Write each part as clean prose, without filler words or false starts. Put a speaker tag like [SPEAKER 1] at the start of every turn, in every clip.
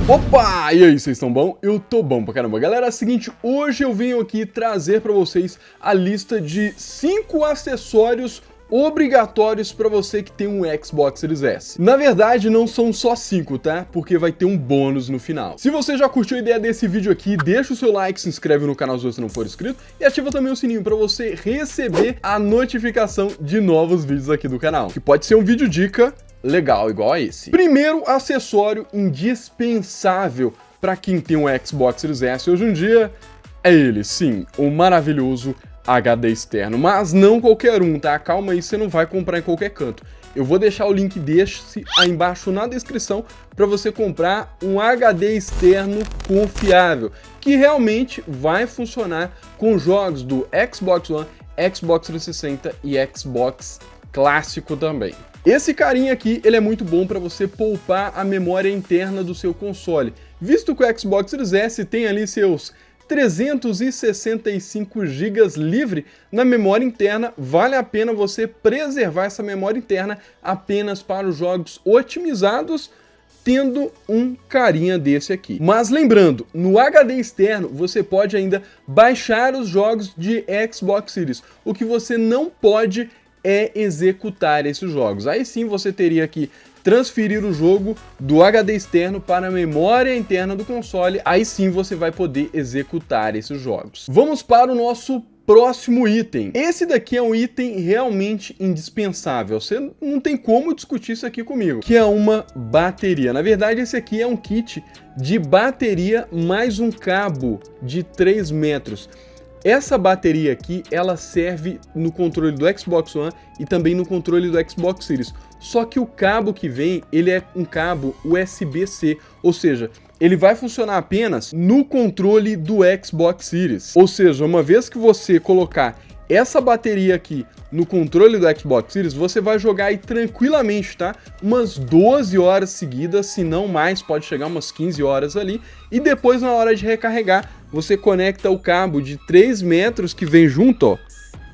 [SPEAKER 1] Opa! E aí, vocês estão bom? Eu tô bom pra caramba. Galera, é o seguinte, hoje eu venho aqui trazer pra vocês a lista de 5 acessórios obrigatórios para você que tem um Xbox Series S. Na verdade, não são só 5, tá? Porque vai ter um bônus no final. Se você já curtiu a ideia desse vídeo aqui, deixa o seu like, se inscreve no canal se você não for inscrito e ativa também o sininho para você receber a notificação de novos vídeos aqui do canal. Que pode ser um vídeo dica legal igual a esse. Primeiro acessório indispensável para quem tem um Xbox Series S hoje em dia é ele, sim, o maravilhoso HD externo, mas não qualquer um, tá? Calma aí, você não vai comprar em qualquer canto. Eu vou deixar o link desse aí embaixo na descrição para você comprar um HD externo confiável, que realmente vai funcionar com jogos do Xbox One, Xbox 360 e Xbox clássico também. Esse carinha aqui, ele é muito bom para você poupar a memória interna do seu console, visto que o Xbox Series S tem ali seus 365 GB livre na memória interna, vale a pena você preservar essa memória interna apenas para os jogos otimizados, tendo um carinha desse aqui. Mas lembrando, no HD externo você pode ainda baixar os jogos de Xbox Series, o que você não pode é executar esses jogos. Aí sim você teria que transferir o jogo do HD externo para a memória interna do console, aí sim você vai poder executar esses jogos. Vamos para o nosso próximo item. Esse daqui é um item realmente indispensável, você não tem como discutir isso aqui comigo, que é uma bateria. Na verdade, esse aqui é um kit de bateria mais um cabo de 3 metros. Essa bateria aqui, ela serve no controle do Xbox One e também no controle do Xbox Series. Só que o cabo que vem, ele é um cabo USB-C, ou seja, ele vai funcionar apenas no controle do Xbox Series. Ou seja, uma vez que você colocar essa bateria aqui no controle do Xbox Series, você vai jogar aí tranquilamente, tá? Umas 12 horas seguidas, se não mais, pode chegar umas 15 horas ali. E depois, na hora de recarregar, você conecta o cabo de 3 metros que vem junto, ó,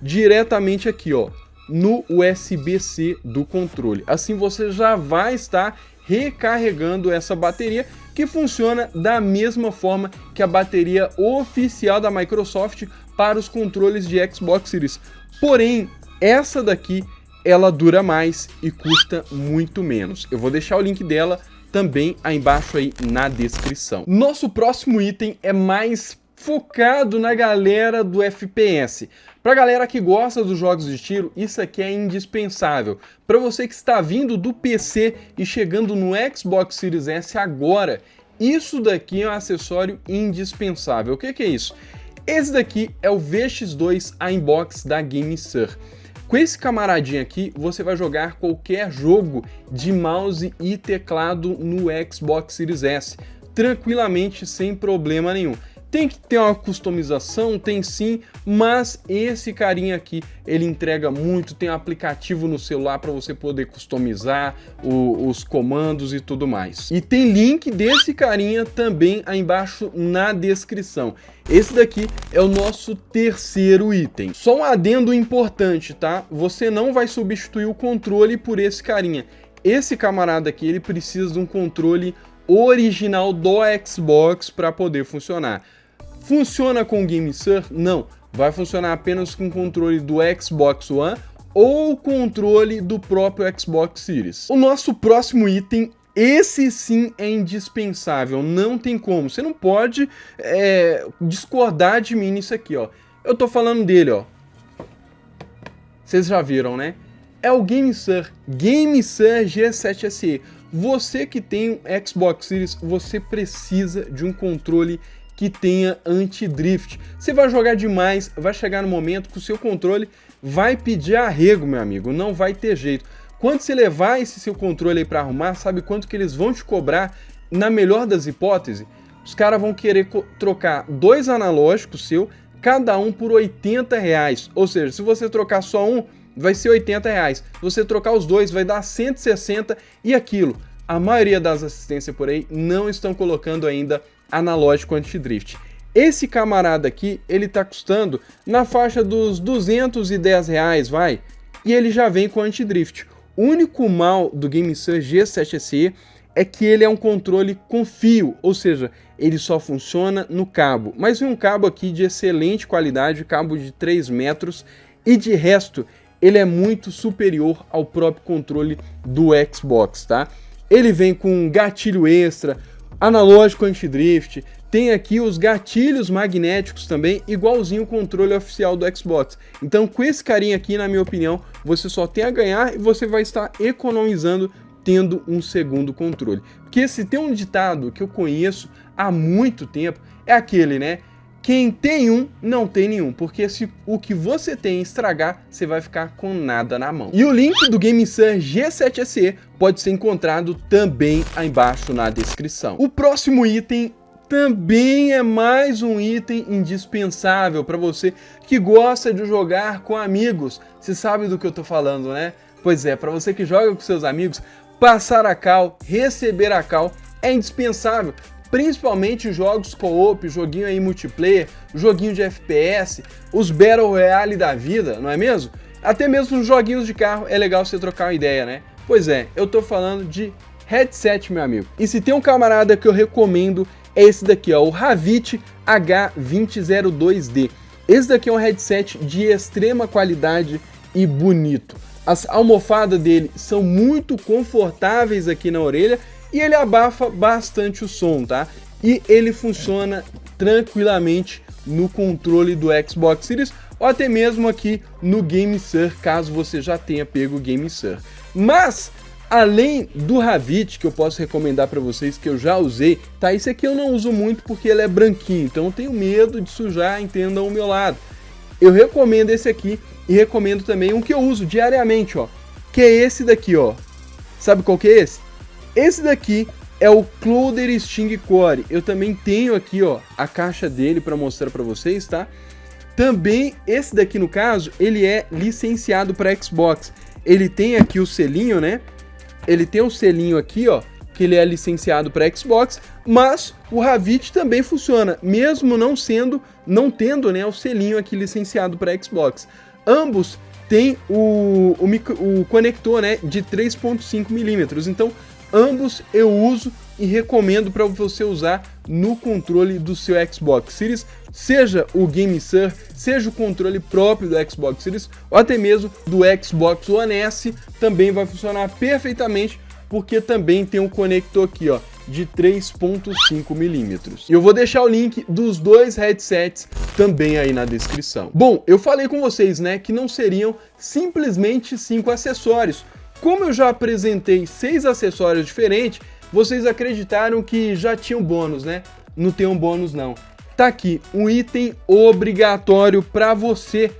[SPEAKER 1] diretamente aqui, ó, no USB-C do controle. Assim você já vai estar recarregando essa bateria, que funciona da mesma forma que a bateria oficial da Microsoft para os controles de Xbox Series. Porém, essa daqui, ela dura mais e custa muito menos. Eu vou deixar o link dela também aí embaixo aí na descrição. Nosso próximo item é mais focado na galera do FPS. Pra galera que gosta dos jogos de tiro, isso aqui é indispensável. Para você que está vindo do PC e chegando no Xbox Series S agora, isso daqui é um acessório indispensável. O que é isso? Esse daqui é o VX2 Aimbox da GameSir. Com esse camaradinho aqui, você vai jogar qualquer jogo de mouse e teclado no Xbox Series S, tranquilamente, sem problema nenhum. Tem que ter uma customização, tem sim, mas esse carinha aqui, ele entrega muito, tem um aplicativo no celular para você poder customizar os comandos e tudo mais. E tem link desse carinha também aí embaixo na descrição. Esse daqui é o nosso terceiro item. Só um adendo importante, tá? Você não vai substituir o controle por esse carinha. Esse camarada aqui, ele precisa de um controle original do Xbox para poder funcionar. Funciona com o GameSir? Não. Vai funcionar apenas com o controle do Xbox One ou controle do próprio Xbox Series. O nosso próximo item, esse sim é indispensável, não tem como. Você não pode discordar de mim nisso aqui, ó. Eu tô falando dele, ó. Vocês já viram, né? É o GameSir G7 SE. Você que tem um Xbox Series, você precisa de um controle que tenha anti-drift. Você vai jogar demais, vai chegar no momento que o seu controle vai pedir arrego, meu amigo, não vai ter jeito. Quando você levar esse seu controle aí para arrumar, sabe quanto que eles vão te cobrar? Na melhor das hipóteses, os caras vão querer trocar 2 analógicos seu, cada um por R$80. Ou seja, se você trocar só um, vai ser R$80. Se você trocar os dois, vai dar 160 e aquilo. A maioria das assistências por aí não estão colocando ainda analógico anti-drift. Esse camarada aqui, ele tá custando na faixa dos R$210, vai, e ele já vem com anti-drift. O único mal do GameSir G7 SE é que ele é um controle com fio, ou seja, ele só funciona no cabo. Mas vem um cabo aqui de excelente qualidade, cabo de 3 metros, e de resto, ele é muito superior ao próprio controle do Xbox, tá? Ele vem com gatilho extra, analógico anti-drift, tem aqui os gatilhos magnéticos também, igualzinho o controle oficial do Xbox. Então com esse carinha aqui, na minha opinião, você só tem a ganhar e você vai estar economizando tendo um segundo controle. Porque se tem um ditado que eu conheço há muito tempo, é aquele, né? Quem tem um, não tem nenhum, porque se o que você tem estragar, você vai ficar com nada na mão. E o link do GameSir G7 SE pode ser encontrado também aí embaixo na descrição. O próximo item também é mais um item indispensável para você que gosta de jogar com amigos. Você sabe do que eu tô falando, né? Pois é, para você que joga com seus amigos, passar a cal, receber a cal é indispensável. Principalmente jogos co-op, joguinho aí multiplayer, joguinho de FPS, os Battle Royale da vida, não é mesmo? Até mesmo os joguinhos de carro é legal você trocar uma ideia, né? Pois é, eu tô falando de headset, meu amigo. E se tem um camarada que eu recomendo, é esse daqui, ó, o Havit H2002D. Esse daqui é um headset de extrema qualidade e bonito. As almofadas dele são muito confortáveis aqui na orelha e ele abafa bastante o som, tá? E ele funciona tranquilamente no controle do Xbox Series ou até mesmo aqui no GameSir, caso você já tenha pego o GameSir. Mas além do Havit, que eu posso recomendar para vocês, que eu já usei, tá? Esse aqui eu não uso muito porque ele é branquinho, então eu tenho medo de sujar, entendam o meu lado. Eu recomendo esse aqui e recomendo também um que eu uso diariamente, ó, que é esse daqui, ó. Sabe qual que é esse? Esse daqui é o Clouded Sting Core. Eu também tenho aqui, ó, a caixa dele para mostrar para vocês, tá? Também esse daqui, no caso, ele é licenciado para Xbox. Ele tem aqui o selinho, né? Ele tem o selinho aqui, ó, que ele é licenciado para Xbox, mas o Havit também funciona, mesmo não tendo, né, o selinho aqui licenciado para Xbox. Ambos têm o conector, né, de 3.5 mm, então ambos eu uso e recomendo para você usar no controle do seu Xbox Series, seja o GameSir, seja o controle próprio do Xbox Series, ou até mesmo do Xbox One S, também vai funcionar perfeitamente, porque também tem um conector aqui, ó, de 3.5 mm. E eu vou deixar o link dos dois headsets também aí na descrição. Bom, eu falei com vocês, né, que não seriam simplesmente 5 acessórios. Como eu já apresentei 6 acessórios diferentes, vocês acreditaram que já tinha um bônus, né? Não tem um bônus não. Tá aqui, um item obrigatório para você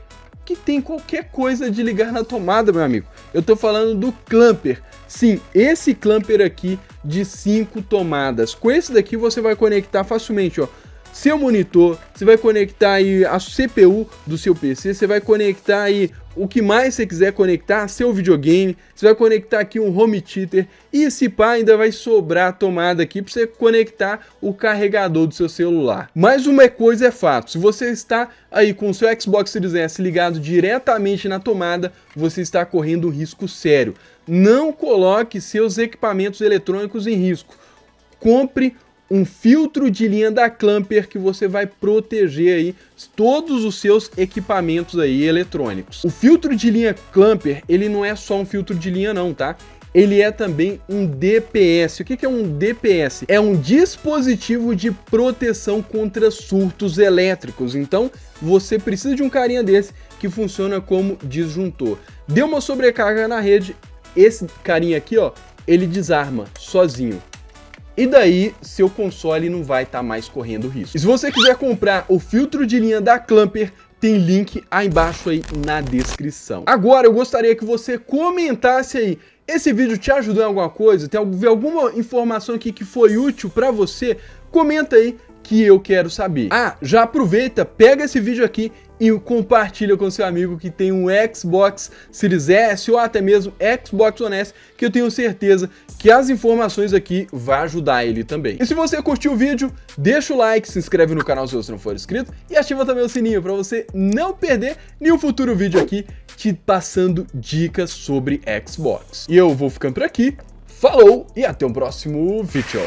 [SPEAKER 1] que tem qualquer coisa de ligar na tomada, meu amigo. Eu tô falando do clamper. Sim, esse clamper aqui de 5 tomadas. Com esse daqui você vai conectar facilmente, ó, seu monitor, você vai conectar aí a CPU do seu PC, você vai conectar aí o que mais você quiser conectar, seu videogame, você vai conectar aqui um home theater e esse pá ainda vai sobrar a tomada aqui para você conectar o carregador do seu celular. Mas uma coisa é fato, se você está aí com o seu Xbox Series S ligado diretamente na tomada, você está correndo um risco sério. Não coloque seus equipamentos eletrônicos em risco. Compre um filtro de linha da Clamper que você vai proteger aí todos os seus equipamentos aí eletrônicos. O filtro de linha Clamper, ele não é só um filtro de linha não, tá? Ele é também um DPS. O que é um DPS? É um dispositivo de proteção contra surtos elétricos. Então, você precisa de um carinha desse que funciona como disjuntor. Deu uma sobrecarga na rede, esse carinha aqui, ó, ele desarma sozinho. E daí, seu console não vai estar mais correndo risco. E se você quiser comprar o filtro de linha da Clamper, tem link aí embaixo aí na descrição. Agora, eu gostaria que você comentasse aí, esse vídeo te ajudou em alguma coisa? Tem alguma informação aqui que foi útil para você? Comenta aí que eu quero saber. Ah, já aproveita, pega esse vídeo aqui e compartilha com seu amigo que tem um Xbox Series S ou até mesmo Xbox One S, que eu tenho certeza que as informações aqui vão ajudar ele também. E se você curtiu o vídeo, deixa o like, se inscreve no canal se você não for inscrito e ativa também o sininho para você não perder nenhum futuro vídeo aqui te passando dicas sobre Xbox. E eu vou ficando por aqui. falou e até o próximo vídeo.